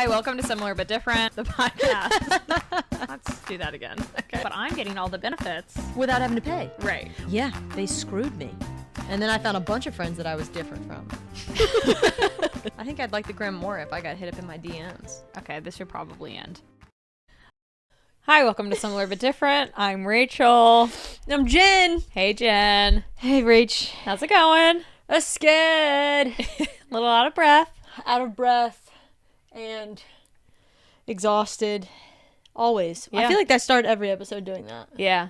Hi, welcome to Similar But Different, the podcast. Let's do that again. Okay. But I'm getting all the benefits. Without having to pay. Right. Yeah, they screwed me. And then I found a bunch of friends that I was different from. I think I'd like the gram more if I got hit up in my DMs. Okay, this should probably end. Hi, welcome to Similar But Different. I'm Rachel. I'm Jen. Hey, Jen. Hey, Rach. How's it going? I'm scared. A little out of breath. Out of breath. And exhausted. Always. Yeah. I feel like I start every episode doing that. Yeah.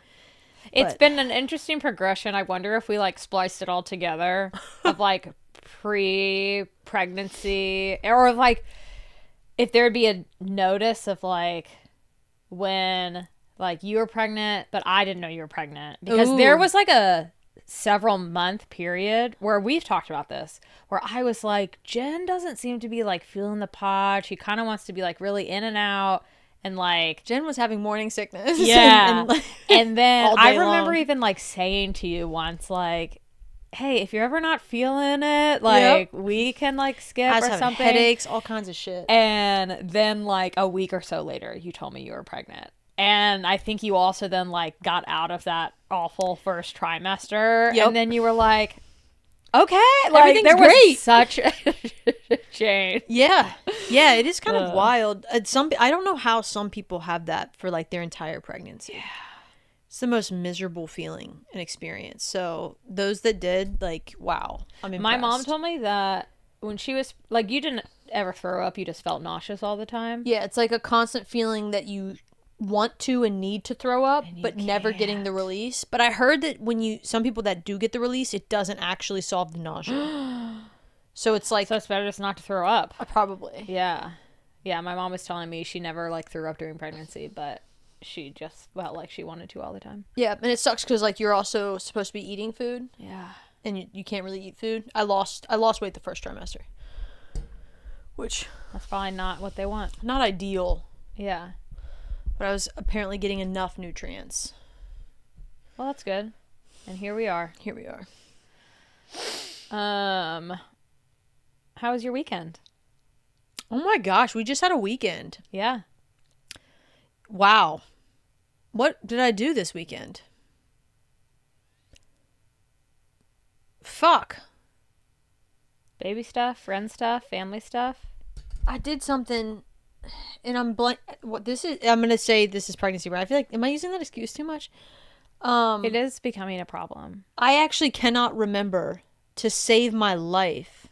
It's But- been an interesting progression. I wonder if we spliced it all together of pre-pregnancy or if there'd be a notice of when you were pregnant, but I didn't know you were pregnant because there was a several month period where we've talked about this where I was like, Jen doesn't seem to be feeling the pod. She kind of wants to be really in and out. And Jen was having morning sickness. Yeah. And then I remember long. even saying to you once, hey, if you're ever not feeling it, Yep. we can skip I was or having something. headaches, all kinds of shit. And then a week or so later, you told me you were pregnant. And I think you also then got out of that awful first trimester. Yep. And then you were like, okay, Everything's there great. was such a change. Yeah. Yeah, it is kind of wild. I don't know how some people have that for their entire pregnancy. Yeah. It's the most miserable feeling and experience. So those that did, wow, I'm impressed. My mom told me that when she was you didn't ever throw up, you just felt nauseous all the time. Yeah, it's a constant feeling that you want to and need to throw up, but never getting the release. But I heard that some people that do get the release, it doesn't actually solve the nausea. So it's So it's better just not to throw up. Probably. Yeah. Yeah, my mom was telling me she never threw up during pregnancy, but she just felt like she wanted to all the time. Yeah, and it sucks because you're also supposed to be eating food. Yeah. And you can't really eat food. I lost weight the first trimester, which That's probably not what they want. not ideal. Yeah. But I was apparently getting enough nutrients. Well, that's good. And here we are. Here we are. How was your weekend? Oh my gosh, we just had a weekend. Yeah. Wow. What did I do this weekend? Fuck. Baby stuff, friend stuff, family stuff. I did something and I'm blank. What this is, I'm going to say this is pregnancy, but I feel am I using that excuse too much? It is becoming a problem. I actually cannot remember to save my life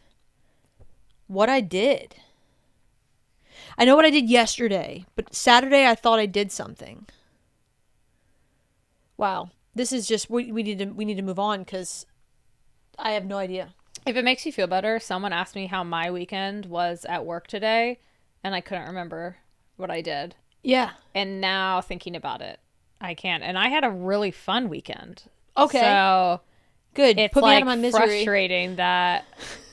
what I did. I know what I did yesterday, but Saturday I thought I did something. Wow. This is just we need to move on cuz I have no idea. If it makes you feel better, someone asked me how my weekend was at work today, and I couldn't remember what I did. Yeah. And now thinking about it, I can't. And I had a really fun weekend. Okay. So Good. it's Put me out of my misery. frustrating that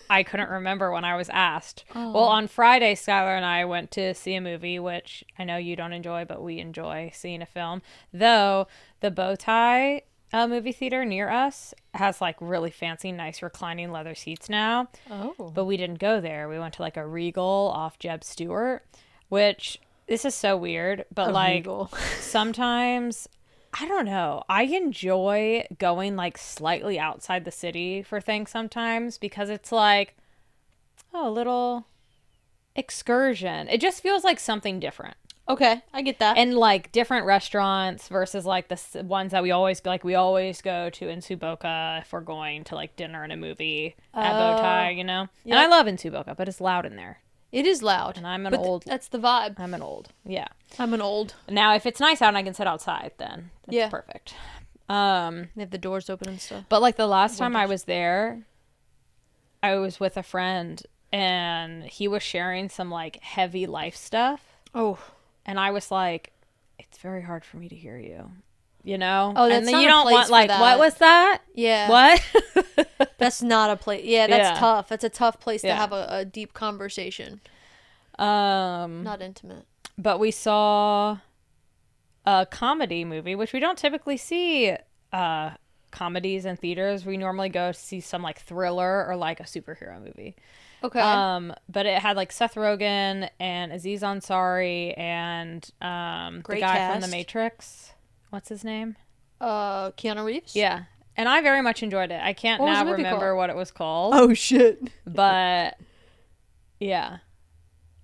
I couldn't remember when I was asked. Oh. Well, on Friday, Skylar and I went to see a movie, which I know you don't enjoy, but we enjoy seeing a film. Though the Bowtie movie theater near us has really fancy, nice reclining leather seats now. Oh. But we didn't go there. We went to a Regal off Jeb Stewart, which this is so weird, but Regal. Sometimes I don't know. I enjoy going slightly outside the city for things sometimes because it's a little excursion. It just feels like something different. Okay, I get that. And different restaurants versus the ones that we always go to in Suboca if we're going to dinner and a movie at Bowtie, you know? Yep. And I love in Suboca, but it's loud in there. It is loud. And I'm an but old. That's the vibe. I'm an old. Yeah. I'm an old. Now, if it's nice out and I can sit outside, then that's perfect. They have the doors open and stuff. But the last time I was there, I was with a friend and he was sharing some heavy life stuff. Oh. And I was like, it's very hard for me to hear you. You know? Oh, that's and then not you a don't place want for that. what was that? Yeah. What? That's not a place. Yeah, that's Yeah. tough. That's a tough place to Yeah. have a deep conversation. Not Not intimate. But we saw a comedy movie, which we don't typically see comedies in theaters. We normally go see some thriller or a superhero movie. Okay. But it had like Seth Rogen and Aziz Ansari and the Great guy from The cast. Matrix. What's his name? Keanu Reeves? Yeah. And I very much enjoyed it. I can't What was now the movie remember called? what it was called. Oh, shit. But yeah.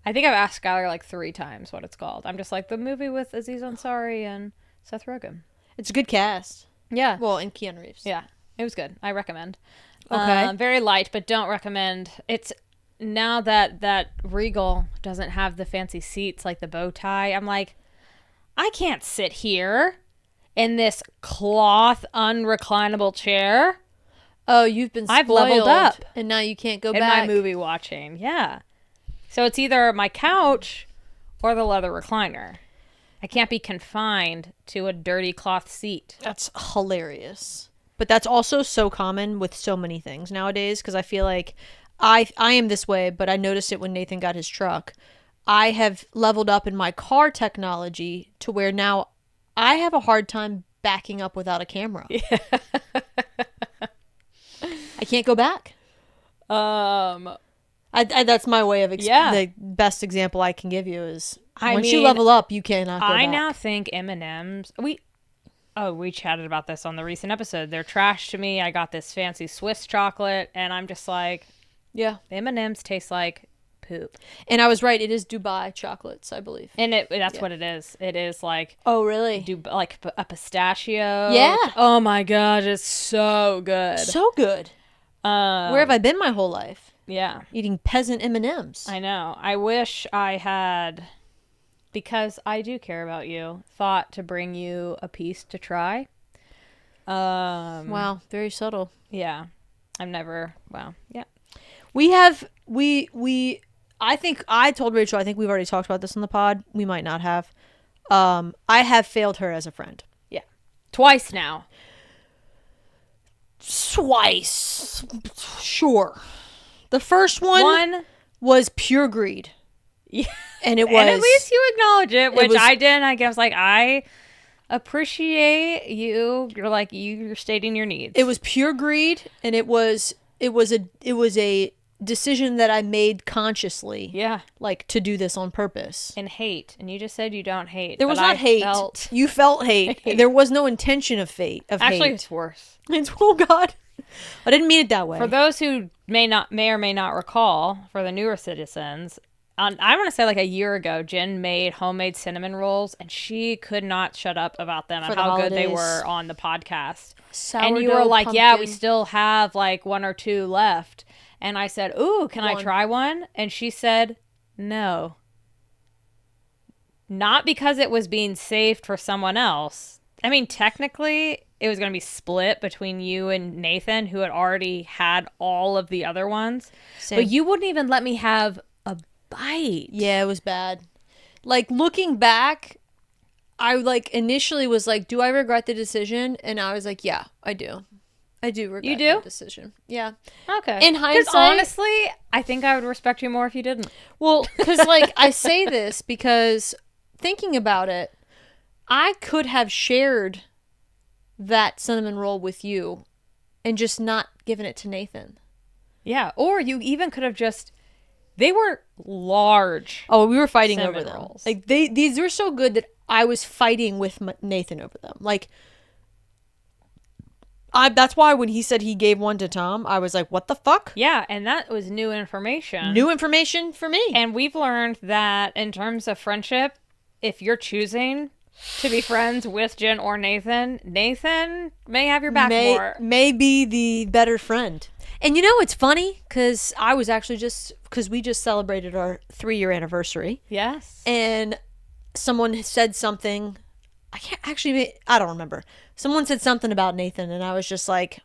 I think I've asked Skylar like 3 times what it's called. I'm just like, the movie with Aziz Ansari and Seth Rogen. It's a good cast. Yeah. Well, and Keanu Reeves. Yeah. It was good. I recommend. Okay. Very light, but don't recommend. It's now that Regal doesn't have the fancy seats like the bow tie. I'm like, I can't sit here in this cloth unreclinable chair. Oh, you've been spoiled. I've leveled up. And now you can't go in back. my movie watching. Yeah. So it's either my couch or the leather recliner. I can't be confined to a dirty cloth seat. That's hilarious. But that's also so common with so many things nowadays, because I feel like I am this way, but I noticed it when Nathan got his truck. I have leveled up in my car technology to where now I have a hard time backing up without a camera. Yeah. I can't go back. That's my way of the best example I can give you is once you level up, you cannot go back. I now think M&M's. We chatted about this on the recent episode. They're trash to me. I got this fancy Swiss chocolate, and I'm just like, yeah, M&M's taste like poop. And I was right. It is Dubai chocolates, I believe. And that's what it is. It is like, oh really? Like a pistachio. Yeah. Oh my gosh, it's so good. So good. Where have I been my whole life? Yeah. Eating peasant M&Ms. I know. I wish I had, because I do care about you, thought to bring you a piece to try. Wow, very subtle. Yeah. Yeah. I think I told Rachel, I think we've already talked about this on the pod. We might not have. I have failed her as a friend. Yeah. Twice now. Twice. Sure. The first one was pure greed. Yeah. And it was. And at least you acknowledge it, which I didn't. I guess like I appreciate you. You're like you're stating your needs. It was pure greed, and it was a decision that I made consciously. Yeah. Like to do this on purpose. And hate. And you just said you don't hate. There was not hate. You felt hate. There was no intention of hate. Actually, it's worse. Oh God. I didn't mean it that way. For those who may or may not recall, for the newer citizens, I'm going to say like a year ago, Jen made homemade cinnamon rolls, and she could not shut up about them and how good they were on the podcast. Sourdough, and you were like, pumpkin. yeah, we still have like 1 or 2 left. And I said, ooh, can I try one? And she said, no. Not because it was being saved for someone else. I mean, technically, it was going to be split between you and Nathan, who had already had all of the other ones. Same. But you wouldn't even let me have a bite. Yeah, it was bad. Like, looking back, I, like, initially was like, do I regret the decision? And I was like, yeah, I do. I do regret that decision. Yeah. Okay. In hindsight, because honestly, I think I would respect you more if you didn't. Well, because, like, I say this because thinking about it, I could have shared that cinnamon roll with you and just not given it to Nathan. Yeah. Or you even could have just, they were large. Oh, we were fighting over them. Rolls. Like, these were so good that I was fighting with Nathan over them. Like, that's why when he said he gave one to Tom, I was like, what the fuck? Yeah, and that was new information. New information for me. And we've learned that in terms of friendship, if you're choosing to be friends with Jen or Nathan may have your back more. May be the better friend. And you know, it's funny, because I was actually because we just celebrated our 3-year anniversary. Yes. And someone said something, I don't remember. Someone said something about Nathan, and I was just like,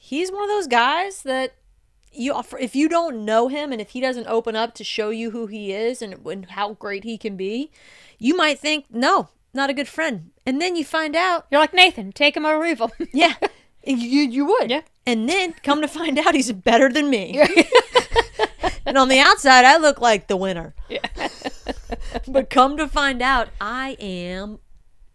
he's one of those guys that if you don't know him, and if he doesn't open up to show you who he is and how great he can be, you might think, no, not a good friend. And then you find out. You're like, Nathan, take him or leave him. Yeah, you would. Yeah. And then come to find out he's better than me. And on the outside, I look like the winner. Yeah. But come to find out, I am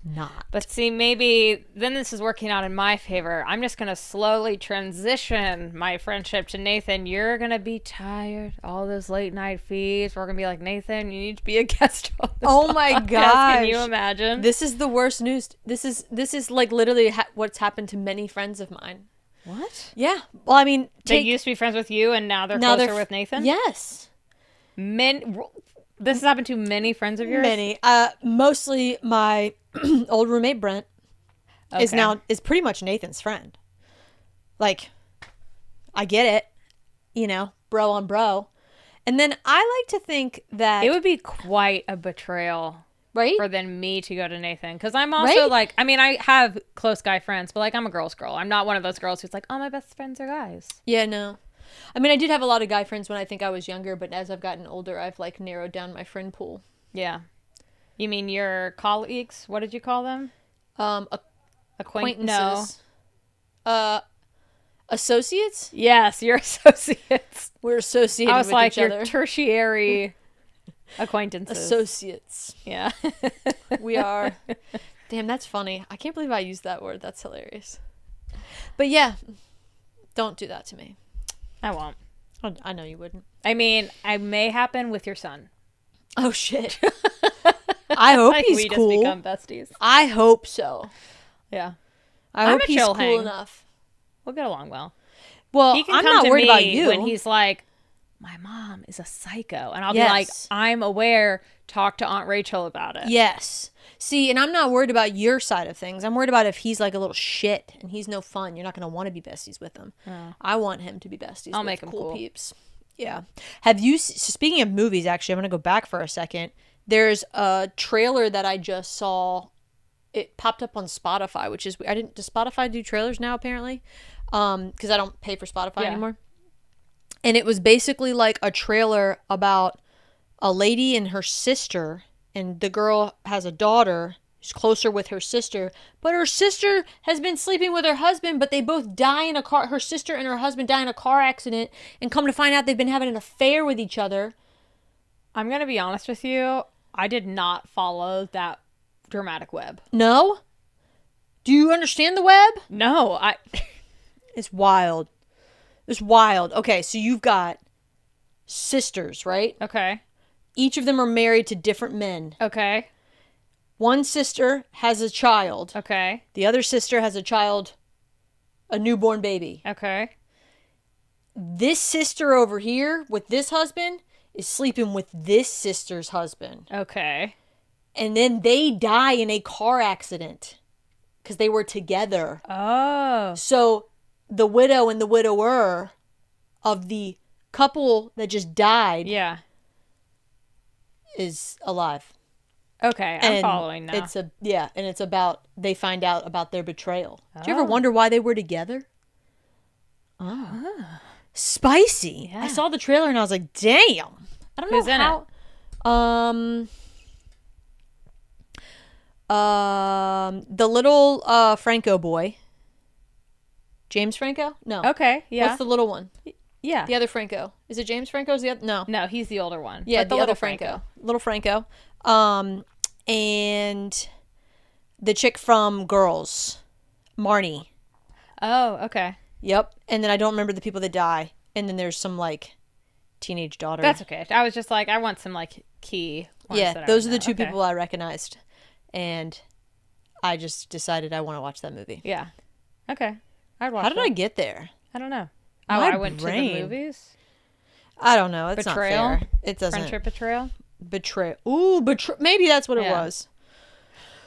not. But see, maybe then this is working out in my favor. I'm just going to slowly transition my friendship to Nathan. You're going to be tired. All those late night feeds. We're going to be like, Nathan, you need to be a guest on this Oh my podcast. gosh. Can you imagine? This is the worst news. This is like literally what's happened to many friends of mine. What? Yeah. Well, I mean, They used to be friends with you, and now they're closer with Nathan? Yes. This has happened to many friends of yours? Many. Mostly my old roommate Brent is pretty much Nathan's friend. Like, I get it, bro on bro. And then I like to think that it would be quite a betrayal, right, for then me to go to Nathan, because I'm also like, I mean, I have close guy friends, but like I'm a girl's girl. I'm not one of those girls who's like, oh, my best friends are guys. Yeah, no. I mean, I did have a lot of guy friends when I think I was younger, but as I've gotten older, I've like narrowed down my friend pool. Yeah. You mean your colleagues? What did you call them? Acquaintances. No. Associates? Yes, your associates. We're associated with each other. I was like, your tertiary acquaintances. Associates. Yeah. We are. Damn, that's funny. I can't believe I used that word. That's hilarious. But yeah, don't do that to me. I won't. I know you wouldn't. I mean, it may happen with your son. Oh, shit. I hope like he's we cool. just become besties. I hope so. Yeah. I hope he's cool enough. We'll get along well. Well, he can I'm come not to worried me about you. when he's like, my mom is a psycho. And I'll be like, I'm aware. Talk to Aunt Rachel about it. Yes. See, and I'm not worried about your side of things. I'm worried about if he's like a little shit and he's no fun. You're not going to want to be besties with him. Oh. I want him to be besties I'll with make him cool peeps. Yeah. Have you, speaking of movies, actually, I'm going to go back for a second. There's a trailer that I just saw. It popped up on Spotify, which is, does Spotify do trailers now, apparently? Because I don't pay for Spotify anymore. And it was basically like a trailer about a lady and her sister, and the girl has a daughter who's closer with her sister, but her sister has been sleeping with her husband, but they both die in a car. Her sister and her husband die in a car accident, and come to find out they've been having an affair with each other. I'm going to be honest with you. I did not follow that dramatic web. No? Do you understand the web? No, It's wild. It's wild. Okay, so you've got sisters, right? Okay. Each of them are married to different men. Okay. One sister has a child. Okay. The other sister has a newborn baby. Okay. This sister over here with this husband is sleeping with this sister's husband. Okay. And then they die in a car accident because they were together. Oh. So the widow and the widower of the couple that just died is alive. Okay, I'm following now. It's about, they find out about their betrayal. Did you ever wonder why they were together? Oh. Spicy. Yeah. I saw the trailer and I was like, damn. I don't know how. The little Franco boy. James Franco? No. Okay, yeah. What's the little one? Yeah. The other Franco. Is it James Franco? Is the other? No. No, he's the older one. Yeah, the other Franco. Little Franco. And the chick from Girls, Marnie. Oh, okay. Yep. And then I don't remember the people that die. And then there's some like teenage daughter. That's okay. I was just like, I want some like key ones. Yeah, those are the two people I recognized. And I just decided I want to watch that movie. Yeah. Okay. I'd watch How did I get there? I don't know. My I went brain. to the movies. I don't know. It's Betrayal? not fair. It doesn't. Friendship betrayal? Betrayal. Ooh, maybe that's what it was.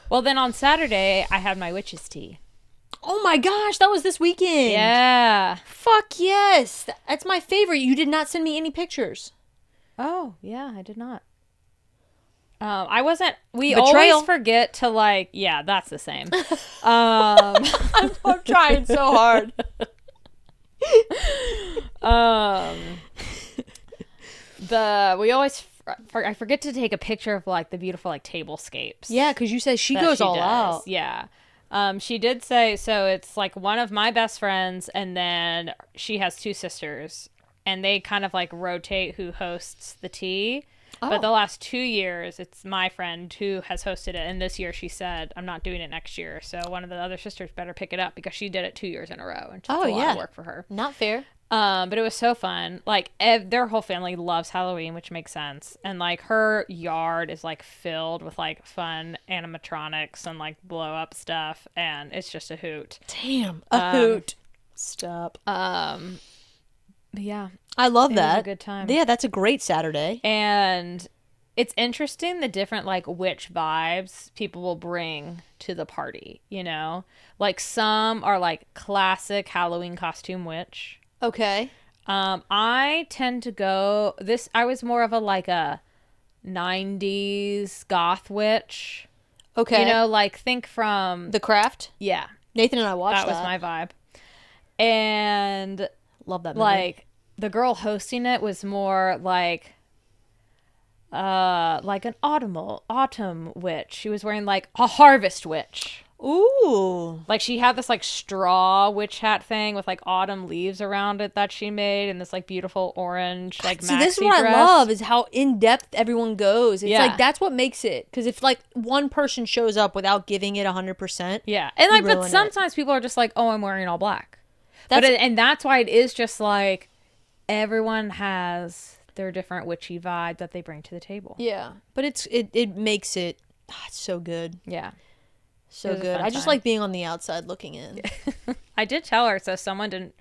Well, then on Saturday, I had my witch's tea. Oh my gosh, that was this weekend. Yeah. Fuck yes. That's my favorite. You did not send me any pictures. Oh, yeah, I did not. I wasn't. We Betrayal. always forget to like. Yeah, that's the same. I'm trying so hard. We always. I forget to take a picture of like the beautiful like tablescapes. Yeah, because you said she goes all out. Yeah. She did say so. It's like one of my best friends, and then she has two sisters, and they kind of like rotate who hosts the tea. But the last 2 years, it's my friend who has hosted it. And this year she said, I'm not doing it next year. So one of the other sisters better pick it up because she did it 2 years in a row. And it's a lot of work for her. Not fair. But it was so fun. Like, their whole family loves Halloween, which makes sense. And, like, her yard is, like, filled with, like, fun animatronics and, like, blow-up stuff. And it's just a hoot. Damn. A hoot. Stop. But yeah. I love that. It was a good time. Yeah, that's a great Saturday. And it's interesting the different, like, witch vibes people will bring to the party, you know? Like, some are, like, classic Halloween costume witch. Okay. I tend to go... I was more of a, like, a 90s goth witch. Okay. You know, like, think from... The Craft? Yeah. Nathan and I watched that. That was my vibe. And... Love that movie. Like, the girl hosting it was more like an autumn witch. She was wearing like a harvest witch. Ooh. Like, she had this like straw witch hat thing with like autumn leaves around it that she made, and this like beautiful orange like maxi this is what dress. I love, is how in depth everyone goes. It's Yeah. like, that's what makes it. Because if like one person shows up without giving it 100%, Yeah, and like, but ruin sometimes people are just like, oh, I'm wearing all black. And that's why it is just like everyone has their different witchy vibe that they bring to the table. Yeah, but it makes it it's so good. Yeah. So good. I just like being on the outside looking in. I did tell her, so someone didn't,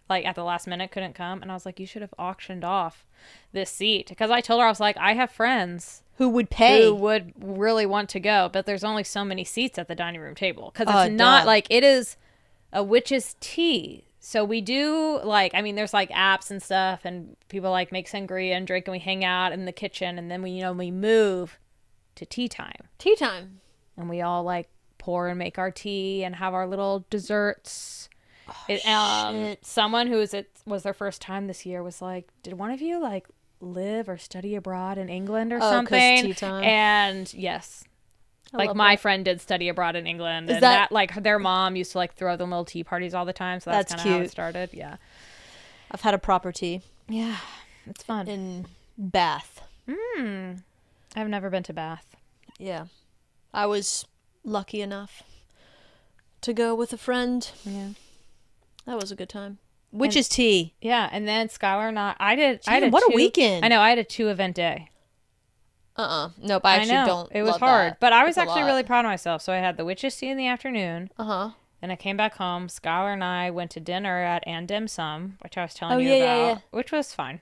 like, at the last minute couldn't come, and I was like, you should have auctioned off this seat. Because I told her, I was like, I have friends who would pay, who would really want to go, but there's only so many seats at the dining room table. Because it's not, like, it is a witch's tea. So we do, like, I mean, there's, like, apps and stuff, and people, like, make sangria and drink, and we hang out in the kitchen, and then we move to tea time. Tea time. And we all, like, pour and make our tea and have our little desserts. Someone who was their first time this year was like, did one of you, like, live or study abroad in England or something? Tea time. And, yes. Like, my friend did study abroad in England. And that, like, their mom used to, like, throw them little tea parties all the time. So that's kind of how it started. Yeah. I've had a proper tea. Yeah. It's fun. In Bath. I've never been to Bath. Yeah. I was lucky enough to go with a friend. Yeah. That was a good time. Witch's tea. Yeah. And then Skylar and I did what a weekend. I know. I had a 2-event day. Nope, I actually don't. It was hard, but I was actually really proud of myself. So I had the witch's tea in the afternoon. Then I came back home. Skylar and I went to dinner at And Dim Sum, which I was telling you about, which was fun.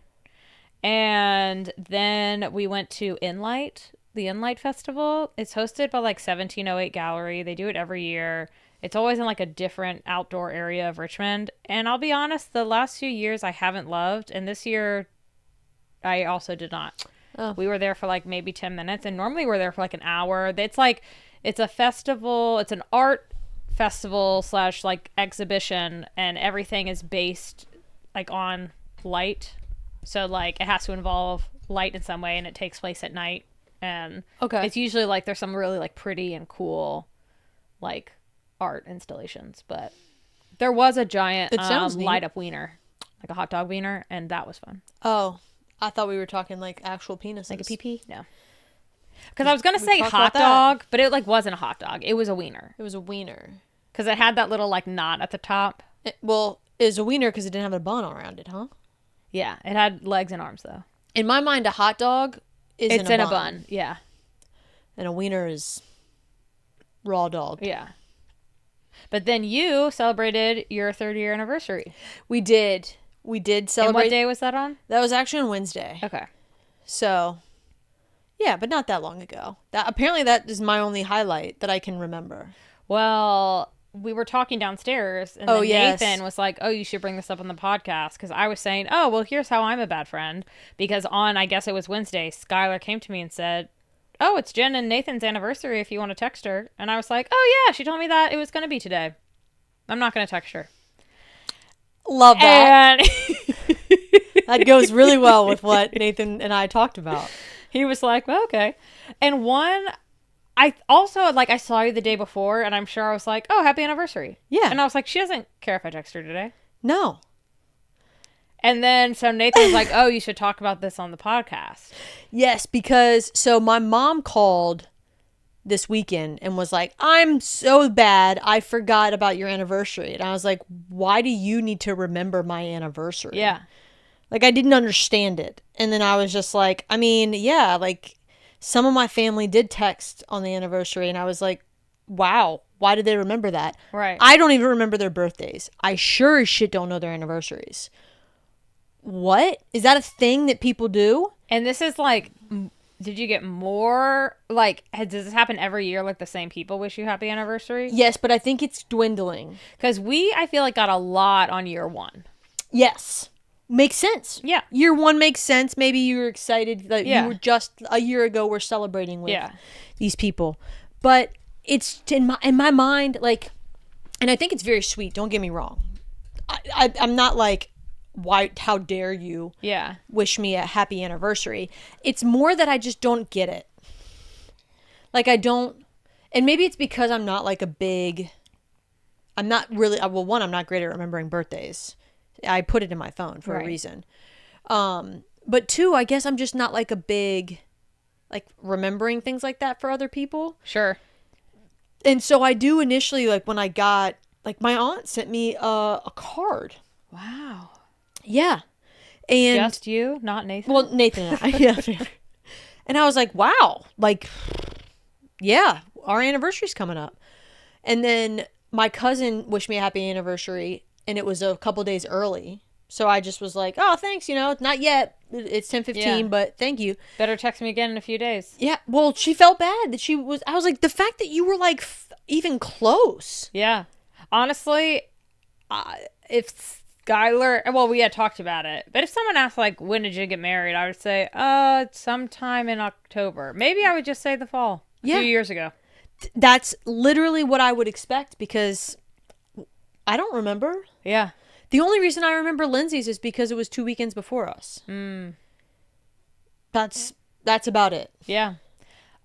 And then we went to Inlight, the Inlight Festival. It's hosted by like 1708 Gallery. They do it every year. It's always in like a different outdoor area of Richmond. And I'll be honest, the last few years I haven't loved, and this year I also did not. Oh. We were there for like maybe 10 minutes, and normally we're there for like an hour. It's a festival. It's an art festival / like exhibition, and everything is based like on light. So like it has to involve light in some way, and it takes place at night. And it's usually like there's some really like pretty and cool like art installations, but there was a giant light up wiener, like a hot dog wiener, and that was fun. Oh. I thought we were talking like actual penises. Like a pee-pee? No. Because I was going to say hot dog, but it like wasn't a hot dog. It was a wiener. It was a wiener. Because it had that little like knot at the top. It was a wiener because it didn't have a bun around it, huh? Yeah. It had legs and arms though. In my mind, a hot dog is in a bun. Yeah. And a wiener is raw dog. Yeah. But then you celebrated your 30-year anniversary. We did. We did celebrate. And what day was that on? That was actually on Wednesday. Okay. So, yeah, but not that long ago. Apparently that is my only highlight that I can remember. Well, we were talking downstairs, and then Nathan was like, oh, you should bring this up on the podcast, because I was saying, oh, well, here's how I'm a bad friend. Because I guess it was Wednesday, Skylar came to me and said, oh, it's Jen and Nathan's anniversary if you want to text her. And I was like, oh, yeah, she told me that it was going to be today. I'm not going to text her. Love that. And that goes really well with what Nathan and I talked about. He was like, well, okay. And I also, like, I saw you the day before, and I'm sure I was like, oh, happy anniversary. Yeah. And I was like, she doesn't care if I text her today. No. And then so Nathan was like, oh, you should talk about this on the podcast. Yes, because so my mom called this weekend and was like, I'm so bad, I forgot about your anniversary. And I was like, why do you need to remember my anniversary? Yeah. Like, I didn't understand it. And then I was just like, I mean, yeah, like, some of my family did text on the anniversary, and I was like, wow, why did they remember that? Right. I don't even remember their birthdays. I sure as shit don't know their anniversaries. What? Is that a thing that people do? And this is like, did you get more, like, does this happen every year, like the same people wish you happy anniversary? Yes, but I think it's dwindling. Because I feel like, got a lot on year one. Yes. Makes sense. Yeah. Year one makes sense. Maybe you were excited that Yeah. you were just a year ago we're celebrating with Yeah. these people. But it's in my mind, like, and I think it's very sweet, don't get me wrong. I'm not like, why, how dare you Yeah. wish me a happy anniversary. It's more that I just don't get it. Like, I don't, and maybe it's because I'm not like I'm not really, well, one, I'm not great at remembering birthdays. I put it in my phone for a reason. But two, I guess I'm just not like a big, like, remembering things like that for other people. Sure. And so I do initially, like, when I got, like, my aunt sent me a card. Wow. Yeah. And Just you, not Nathan? well, Nathan and I, yeah. And I was like, wow, like, yeah, our anniversary's coming up. And then my cousin wished me a happy anniversary, and it was a couple days early. So I just was like, oh, thanks, not yet. It's 10:15, Yeah. but thank you. Better text me again in a few days. Yeah, well, she felt bad that I was like, the fact that you were like even close. Yeah. Honestly, if Skylar, well, we had talked about it, but if someone asked, like, when did you get married, I would say, sometime in October. Maybe I would just say the fall. A few years ago. That's literally what I would expect, because I don't remember. Yeah. The only reason I remember Lindsay's is because it was 2 weekends before us. That's about it. Yeah.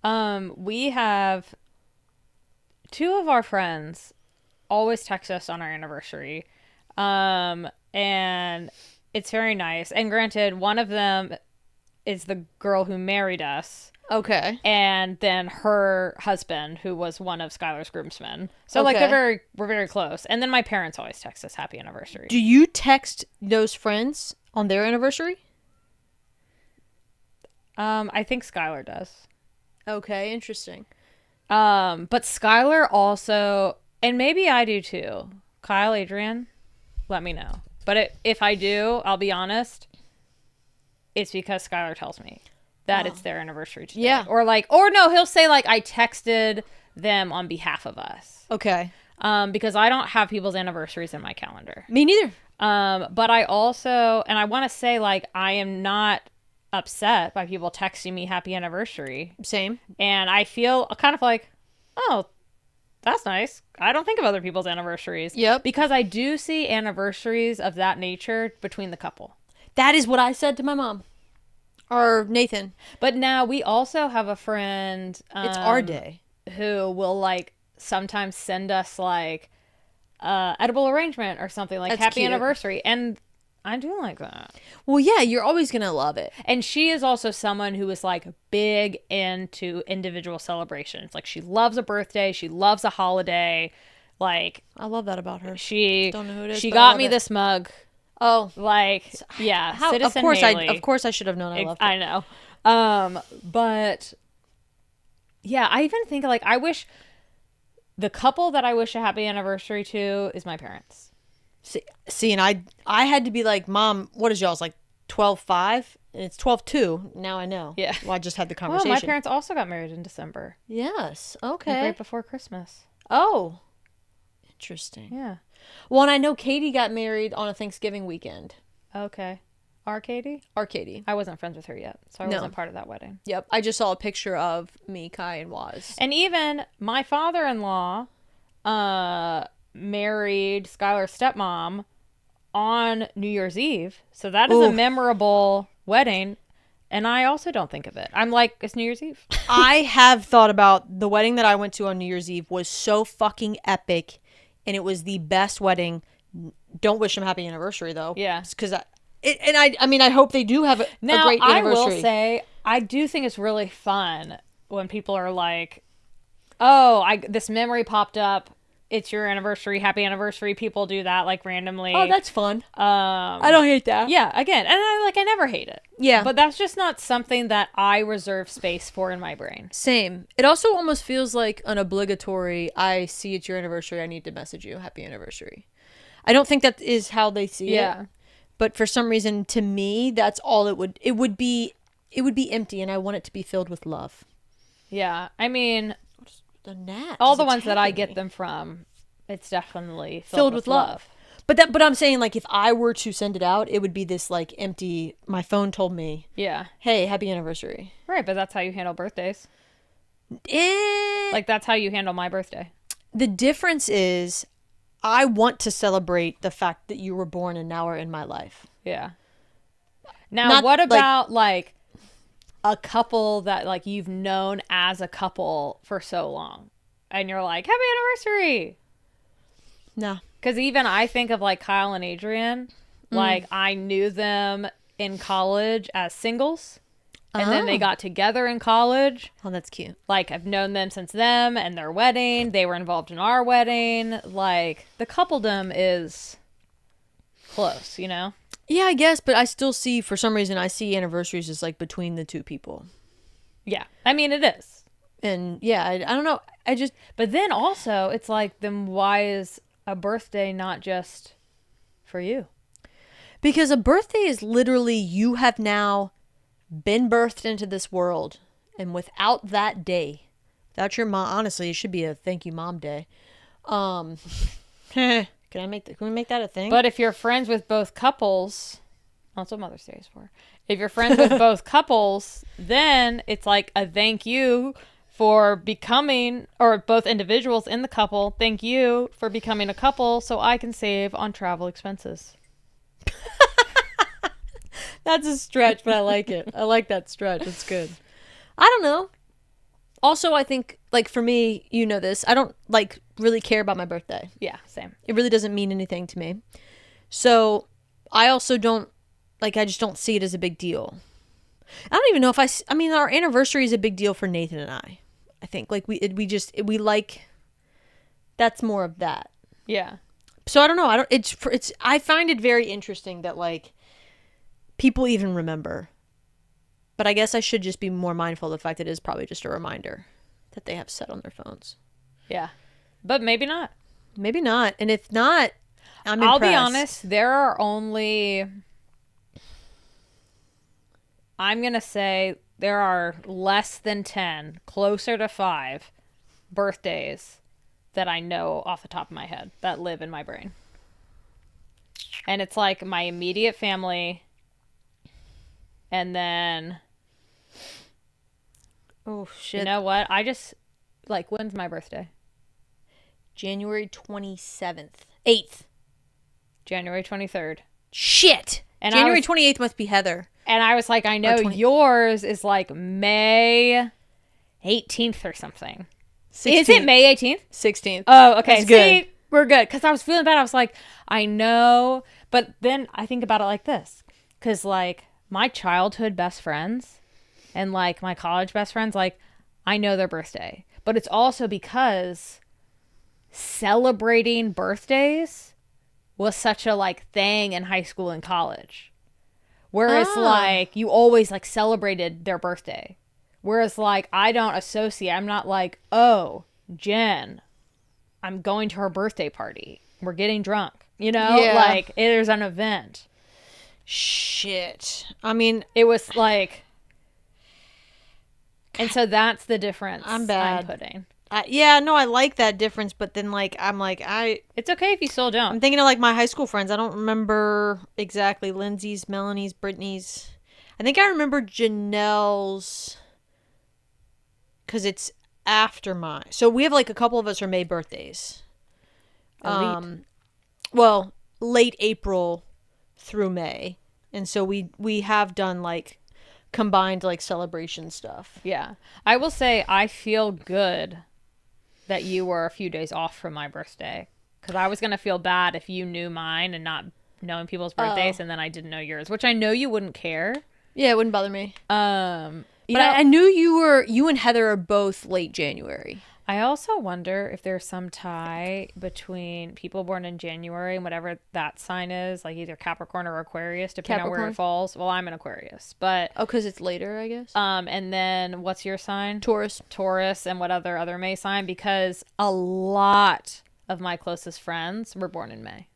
We have two of our friends always text us on our anniversary. And it's very nice. And granted, one of them is the girl who married us. Okay. And then her husband, who was one of Skylar's groomsmen. So, like, we're very close. And then my parents always text us happy anniversary. Do you text those friends on their anniversary? I think Skylar does. Okay, interesting. But Skylar also, and maybe I do too. Kyle, Adrian, let me know. But if I do, I'll be honest, it's because Skylar tells me that it's their anniversary today. Yeah. Or no, he'll say, like, I texted them on behalf of us. Okay. Because I don't have people's anniversaries in my calendar. Me neither. But I also, and I want to say, like, I am not upset by people texting me happy anniversary. Same. And I feel kind of like, oh, that's nice. I don't think of other people's anniversaries. Yep. Because I do see anniversaries of that nature between the couple. That is what I said to my mom. Or Nathan. But now we also have a friend. It's our day. Who will, like, sometimes send us, like, edible arrangement or something, like, That's happy cute. anniversary. And I do like that. Well, yeah, you're always going to love it. And she is also someone who is, like, big into individual celebrations. Like, she loves a birthday. She loves a holiday. Like, I love that about her. She Don't know who it is, She but I got love me it. this mug. Oh. Like, yeah. Citizen of course Haley. of course I should have known I loved it. I know. But yeah, I even think, like, I wish the couple that I wish a happy anniversary to is my parents. See, and I had to be like, Mom, what is y'all's, like 12-5? And it's 12-2. Now I know. Yeah. Well, I just had the Oh, conversation. my parents also got married in December. Yes. Like, Okay. right before Christmas. Oh. Interesting. Yeah. Well, and I know Katie got married on a Thanksgiving weekend. Okay. Our Katie? Our Katie. I wasn't friends with her yet, so I wasn't part of that wedding. Yep. I just saw a picture of me, Kai, and Waz. And even my father-in-law married Skylar's stepmom on New Year's Eve. So that is a memorable wedding. And I also don't think of it. I'm like, it's New Year's Eve. I have thought about the wedding that I went to on New Year's Eve was so fucking epic. And it was the best wedding. Don't wish them happy anniversary, though. Yeah. Because I mean, I hope they do have a great anniversary. I will say, I do think it's really fun when people are like, oh, this memory popped up. It's your anniversary. Happy anniversary. People do that like randomly. Oh, that's fun. I don't hate that. Yeah, again, and I never hate it. Yeah. But that's just not something that I reserve space for in my brain. Same. It also almost feels like an obligatory, I see it's your anniversary, I need to message you, happy anniversary. I don't think that is how they see it. But for some reason, to me, that's all it would be empty, and I want it to be filled with love. Yeah. I mean, the gnat all the ones that I get them from, it's definitely filled with love. But I'm saying, like, if I were to send it out, it would be this like empty, my phone told me, hey, happy anniversary. Right, but that's how you handle birthdays. Like, that's how you handle my birthday. The difference is, I want to celebrate the fact that you were born and now are in my life. Yeah. Now, what about like a couple that like you've known as a couple for so long, and you're like, happy anniversary? No. Because even I think of like Kyle and Adrian, like I knew them in college as singles, and then they got together in college. Oh, that's cute. Like, I've known them since them and their wedding. They were involved in our wedding. Like, the coupledom is close, you know? Yeah, I guess, but I still see, for some reason, I see anniversaries as like between the two people. Yeah. I mean, it is. And yeah, I don't know. But then also, it's like, then why is a birthday not just for you? Because a birthday is literally, you have now been birthed into this world, and without that day, without your mom, honestly, it should be a thank you mom day. Can we make that a thing? But if you're friends with both couples, that's what Mother's Day is for. If you're friends with both couples, then it's like a thank you for becoming, or both individuals in the couple, thank you for becoming a couple so I can save on travel expenses. That's a stretch, but I like it. I like that stretch. It's good. I don't know. Also, I think, like, for me, you know this, I don't, like, really care about my birthday. Yeah, same. It really doesn't mean anything to me. So, I also don't, like, I just don't see it as a big deal. I don't even know if I mean, our anniversary is a big deal for Nathan and I think. Like, we like, that's more of that. Yeah. So, I don't know. I find it very interesting that, like, people even remember. But I guess I should just be more mindful of the fact that it is probably just a reminder that they have set on their phones. Yeah. But maybe not. Maybe not. And if not, I'll impressed. Be honest, there are only, I'm going to say there are less than 10, closer to 5 birthdays that I know off the top of my head that live in my brain. And it's like my immediate family. And then, oh shit. You know what? I just, like, when's my birthday? January 27th. 8th. January 23rd. Shit. And January 28th must be Heather. And I was like, I know yours is like May 18th or something. 16th. Is it May 18th? 16th. Oh, okay. That's good. See, we're good. Because I was feeling bad. I was like, I know. But then I think about it like this. Because, like, my childhood best friends and like my college best friends, like I know their birthday, but it's also because celebrating birthdays was such a like thing in high school and college. Whereas like you always like celebrated their birthday. Whereas like I don't associate, I'm not like, oh, Jen, I'm going to her birthday party. We're getting drunk, you know, like there's an event. Shit. I mean, it was like, and so that's the difference I'm bad. I'm putting. Yeah, no, I like that difference, but then like, it's okay if you still don't. I'm thinking of like my high school friends. I don't remember exactly Lindsay's, Melanie's, Brittany's. I think I remember Janelle's because it's after mine. So we have like a couple of us are May birthdays. Well, late April through May, and so we have done like combined like celebration stuff. Yeah, I will say I feel good that you were a few days off from my birthday, because I was gonna feel bad if you knew mine and not knowing people's birthdays, and then I didn't know yours, which I know you wouldn't care. Yeah, it wouldn't bother me. You But know, I knew you and Heather are both late January. I also wonder if there's some tie between people born in January and whatever that sign is, like either Capricorn or Aquarius, depending on where it falls. Well, I'm an Aquarius, but because it's later, I guess. And then what's your sign? Taurus. Taurus, and what other May sign? Because a lot of my closest friends were born in May.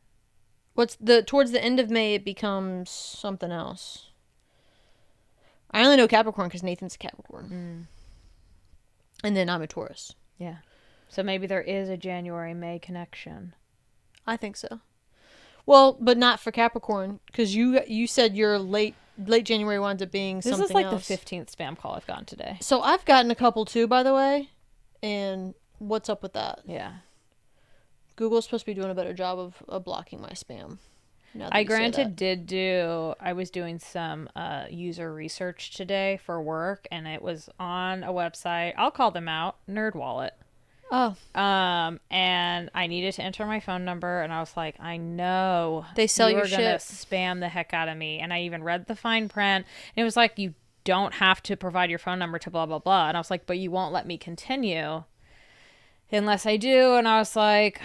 Towards the end of May, it becomes something else. I only know Capricorn because Nathan's a Capricorn. And then I'm a Taurus. Yeah. So maybe there is a January-May connection. I think so. Well, but not for Capricorn, because you said your late January winds up being something else. This is like the 15th spam call I've gotten today. So I've gotten a couple too, by the way. And what's up with that? Yeah. Google's supposed to be doing a better job of blocking my spam. I was doing some user research today for work, and it was on a website. I'll call them out, NerdWallet. Oh. And I needed to enter my phone number, and I was like, I know they sell your shit. You're gonna spam the heck out of me. And I even read the fine print, and it was like, you don't have to provide your phone number to blah blah blah. And I was like, but you won't let me continue unless I do. And I was like,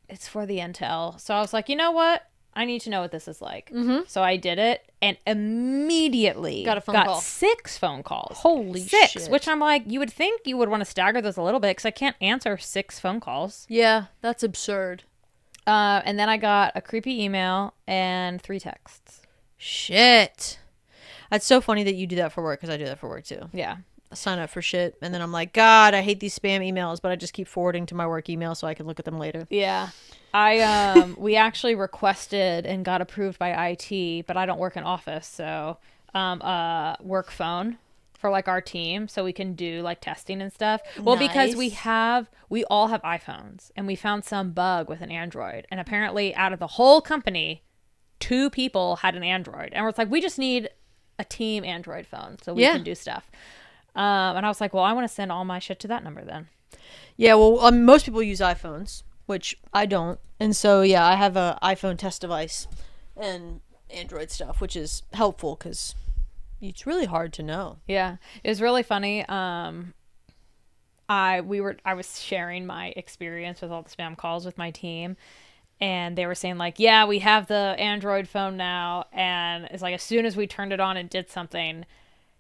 it's for the intel. So I was like, you know what? I need to know what this is like. So I did it, and immediately got 6 phone calls. Holy 6, shit. which I'm like, you would think you would want to stagger those a little bit, because I can't answer 6 phone calls. Yeah, that's absurd. And then I got a creepy email and 3 texts. Shit. That's so funny that you do that for work, because I do that for work too. Yeah. I sign up for shit, and then I'm like, God, I hate these spam emails, but I just keep forwarding to my work email so I can look at them later. Yeah. We actually requested and got approved by IT, but I don't work in office, so work phone for like our team, so we can do like testing and stuff. Well, nice. Because we all have iPhones, and we found some bug with an Android, and apparently out of the whole company, 2 people had an Android, and we're like, we just need a team Android phone so we can do stuff. And I was like, well, I want to send all my shit to that number then. Yeah, well, most people use iPhones, which I don't. And so, yeah, I have a iPhone test device and Android stuff, which is helpful because it's really hard to know. Yeah, it was really funny. I was sharing my experience with all the spam calls with my team, and they were saying like, yeah, we have the Android phone now, and it's like as soon as we turned it on and did something,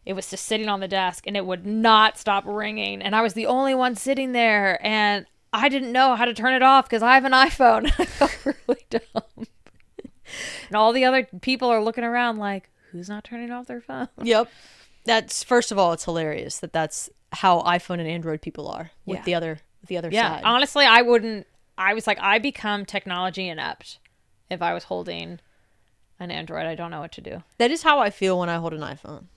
it was just sitting on the desk and it would not stop ringing, and I was the only one sitting there, and I didn't know how to turn it off because I have an iPhone. I felt really dumb. And all the other people are looking around like, who's not turning off their phone? Yep. That's, first of all, it's hilarious that's how iPhone and Android people are with the other side. Honestly, I was like, I become technology inept if I was holding an Android. I don't know what to do. That is how I feel when I hold an iPhone.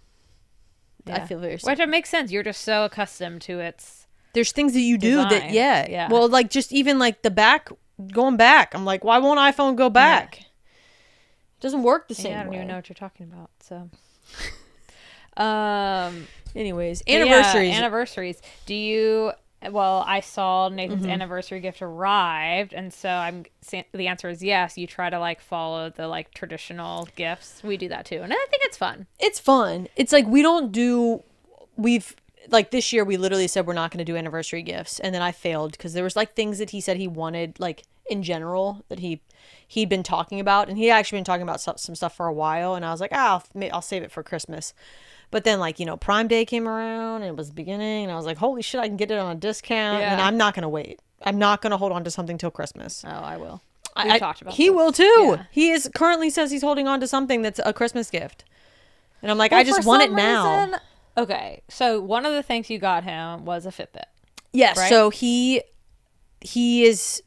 Yeah. I feel very Which it makes sense. You're just so accustomed to its There's things that you design. do that, yeah. Well, like just even like the back, going back. I'm like, why won't iPhone go back? Yeah. It doesn't work the same way. I don't even know what you're talking about. So, anyways, anniversaries. Anniversaries. Do you? Well, I saw Nathan's anniversary gift arrived, and so the answer is yes. You try to like follow the like traditional gifts. We do that too, and I think it's fun. It's fun. It's like we've like this year we literally said we're not going to do anniversary gifts, and then I failed because there was like things that he said he wanted like in general that he'd been talking about, and he'd actually been talking about some stuff for a while, and I was like, I'll save it for Christmas. But then, like, Prime Day came around, and it was the beginning, and I was like, holy shit, I can get it on a discount, and I'm not going to wait. I'm not going to hold on to something till Christmas. Oh, I will. We talked about He this. will, too. Yeah. He currently says he's holding on to something that's a Christmas gift. And I'm like, I just want it now. Okay, so one of the things you got him was a Fitbit. Yes, right? So he is...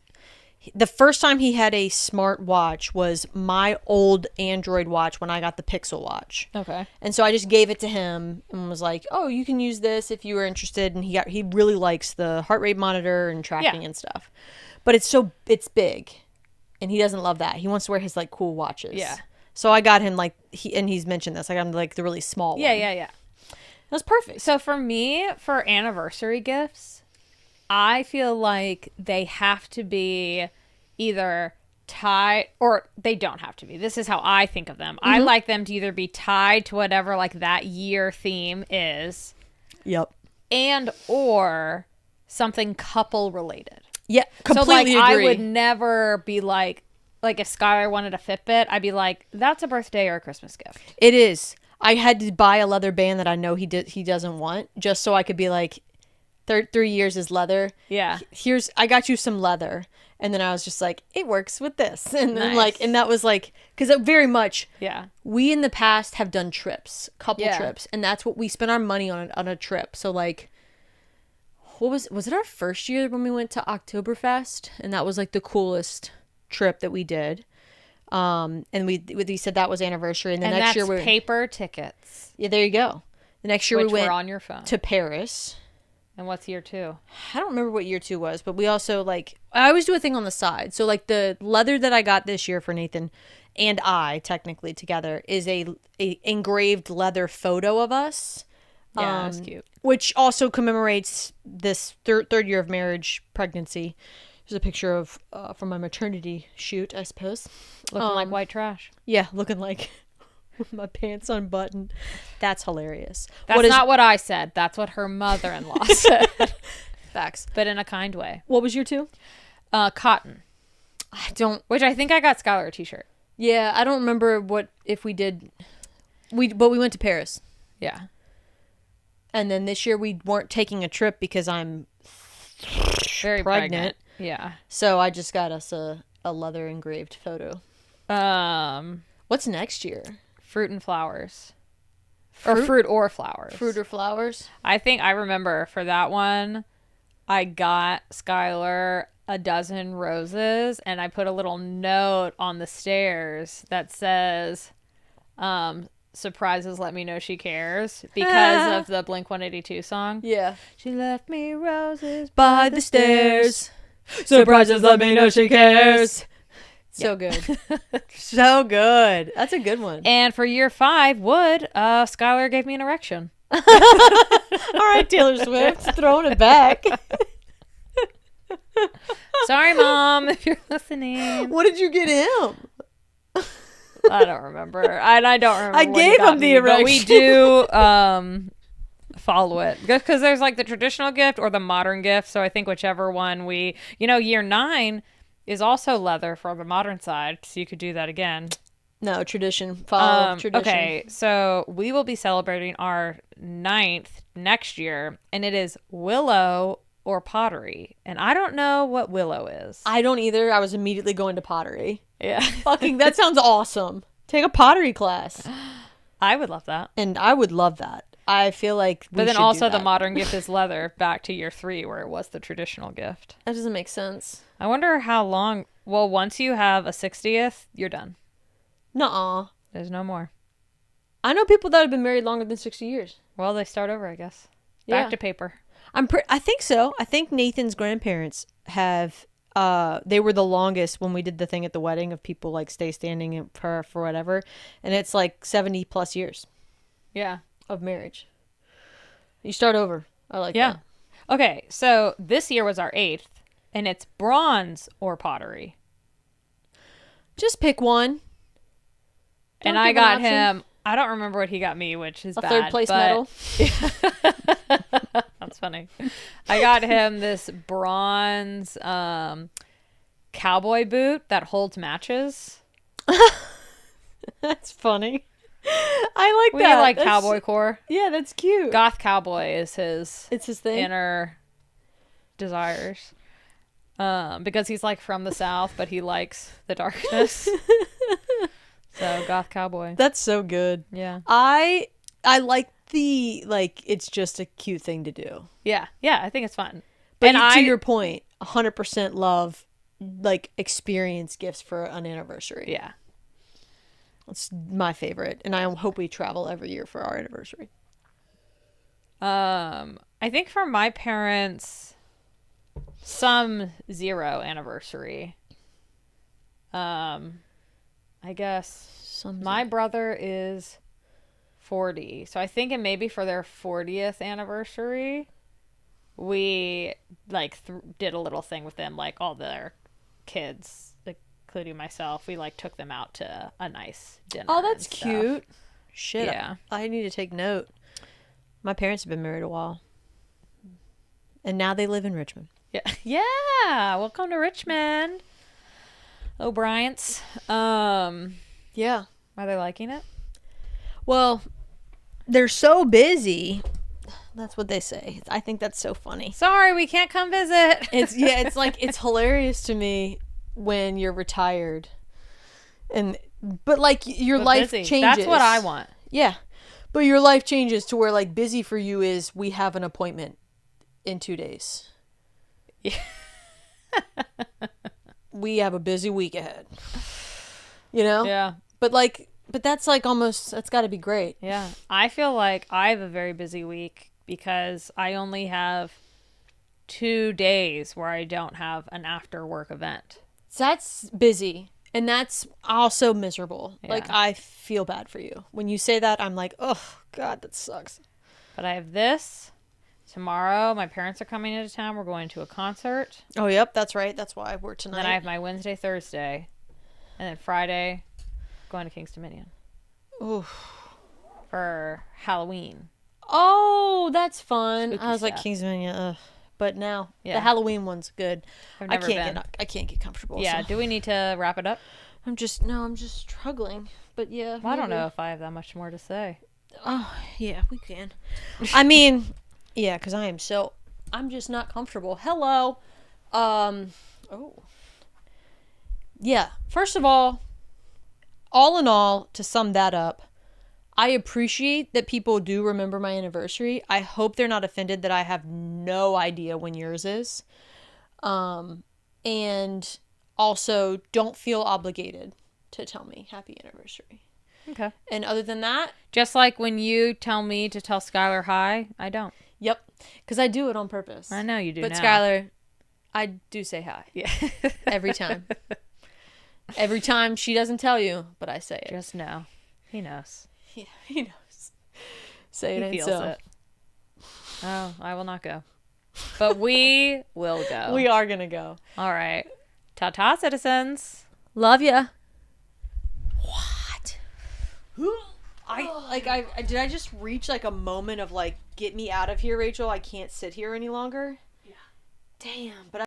The first time he had a smart watch was my old Android watch when I got the Pixel watch. Okay. And so I just gave it to him and was like, oh, you can use this if you were interested. And he really likes the heart rate monitor and tracking and stuff. But it's big. And he doesn't love that. He wants to wear his like cool watches. Yeah. So I got him like, he's mentioned this, I got him like the really small one. Yeah. That's perfect. So for me, for anniversary gifts, I feel like they have to be either tied, or they don't have to be. This is how I think of them. I like them to either be tied to whatever like that year theme is. Yep. And or something couple related. Yeah, completely so like agree. I would never be like if Skylar wanted a Fitbit, I'd be like, that's a birthday or a Christmas gift. It is. I had to buy a leather band that I know he doesn't want, just so I could be like, 3 years is leather. Yeah. I got you some leather. And then I was just like, it works with this. And then Nice. and that was like, because very much, Yeah. we in the past have done couple Yeah. trips. And that's what we spent our money on a trip. So like, was it our first year when we went to Oktoberfest? And that was like the coolest trip that we did. And we said that was anniversary. And the next year we paper tickets. Yeah, there you go. The next year which we went were on your phone. to Paris. And what's year 2? I don't remember what year 2 was, but we also I always do a thing on the side. So like the leather that I got this year for Nathan and I technically together is a engraved leather photo of us. Yeah, that's cute. Which also commemorates this third year of marriage, pregnancy. There's a picture of from my maternity shoot, I suppose. Looking like white trash. Yeah, looking like with my pants unbuttoned. That's hilarious. That's not what I said. That's what her mother-in-law said. Facts. But in a kind way. What was your 2? Cotton. Which I think I got Skylar a t-shirt. Yeah, I don't remember if we did. But we went to Paris. Yeah. And then this year we weren't taking a trip because I'm very pregnant. Yeah. So I just got us a leather engraved photo. What's next year? Fruit and flowers. Or fruit or flowers. Fruit or flowers? I think I remember for that one, I got Skylar a dozen roses and I put a little note on the stairs that says, surprises let me know she cares, because of the Blink-182 song. Yeah. She left me roses by the stairs. Surprises let me know she cares. So good. So good. That's a good one. And for year 5, Skylar gave me an erection. All right, Taylor Swift, throwing it back. Sorry, Mom, if you're listening. What did you get him? I don't remember. And I don't remember. I gave him the erection. But we do follow it. Because there's like the traditional gift or the modern gift. So I think whichever one year 9 is also leather for the modern side. So you could do that again. No, tradition. Follow tradition. Okay, so we will be celebrating our 9th next year. And it is willow or pottery. And I don't know what willow is. I don't either. I was immediately going to pottery. Yeah. Fucking, that sounds awesome. Take a pottery class. I would love that. And I would love that. I feel like But then also the modern gift is leather, back to year 3 where it was the traditional gift. That doesn't make sense. I wonder how long. Well, once you have a 60th, you're done. Nuh-uh. There's no more. I know people that have been married longer than 60 years. Well, they start over, I guess. Back to paper. I think so. I think Nathan's grandparents have they were the longest when we did the thing at the wedding of people like stay standing for whatever, and it's like 70 plus years. Yeah. Of marriage. You start over. I like that. Okay, so this year was our 8th, and it's bronze or pottery. Just pick one. And I got him, I don't remember what he got me, which is a bad. 3rd place medal. That's funny. I got him this bronze cowboy boot that holds matches. That's funny. I like we that. Like cowboy core. Yeah, that's cute. Goth cowboy is his. It's his thing. Inner desires. Because he's like from the South, but he likes the darkness. So goth cowboy. That's so good. Yeah. I like the it's just a cute thing to do. Yeah. Yeah, I think it's fun. But to your point, 100% love experience gifts for an anniversary. Yeah. It's my favorite, and I hope we travel every year for our anniversary. I think for my parents, some 0 anniversary. I guess my brother is 40, so I think it maybe for their 40th anniversary, we did a little thing with them, like all their kids, including myself, we like took them out to a nice dinner. Oh, that's and cute. stuff. Shit. Yeah. I need to take note. My parents have been married a while. And now they live in Richmond. Yeah. Yeah. Welcome to Richmond. O'Brien's. Yeah. Are they liking it? Well, they're so busy. That's what they say. I think that's so funny. Sorry, we can't come visit. It's like, it's hilarious to me when you're retired. But like your life busy. changes. That's what I want. Yeah. But your life changes to where like busy for you is we have an appointment in 2 days. Yeah. We have a busy week ahead. You know? Yeah. But that's like almost, that's got to be great. Yeah. I feel like I have a very busy week because I only have 2 days where I don't have an after work event. That's busy. And that's also miserable. Yeah. Like, I feel bad for you. When you say that, I'm like, oh, God, that sucks. But I have this. Tomorrow, my parents are coming into town. We're going to a concert. Oh, yep, that's right. That's why I work tonight. And then I have my Wednesday, Thursday. And then Friday, going to King's Dominion. Oof. For Halloween. Oh, that's fun. Spooky I was like, stuff. King's Dominion, ugh. But now, Yeah. the Halloween one's good. I've I never can't been. I can't get comfortable. Yeah, so. do we need to wrap it up? I'm just struggling. But yeah. Well, I don't maybe. know if I have that much more to say. Oh, yeah, we can. I mean, yeah, because I'm just not comfortable. Hello. Oh. Yeah, first of all in all, to sum that up, I appreciate that people do remember my anniversary. I hope they're not offended that I have no idea when yours is. And also don't feel obligated to tell me happy anniversary. Okay. And other than that, Just like when you tell me to tell Skylar hi, I don't. yep, because I do it on purpose. I know you do But now. Skylar, I do say hi. Yeah. Every time. Every time she doesn't tell you, but I say it. Just know. He knows. Yeah, he knows. Say it He ain't feels so. it. Oh, I will not go. But we will go. We are gonna go. All right. Ta-ta, citizens. Love ya. What? I did I just reach like a moment of like get me out of here, Rachel? I can't sit here any longer. Yeah. Damn, but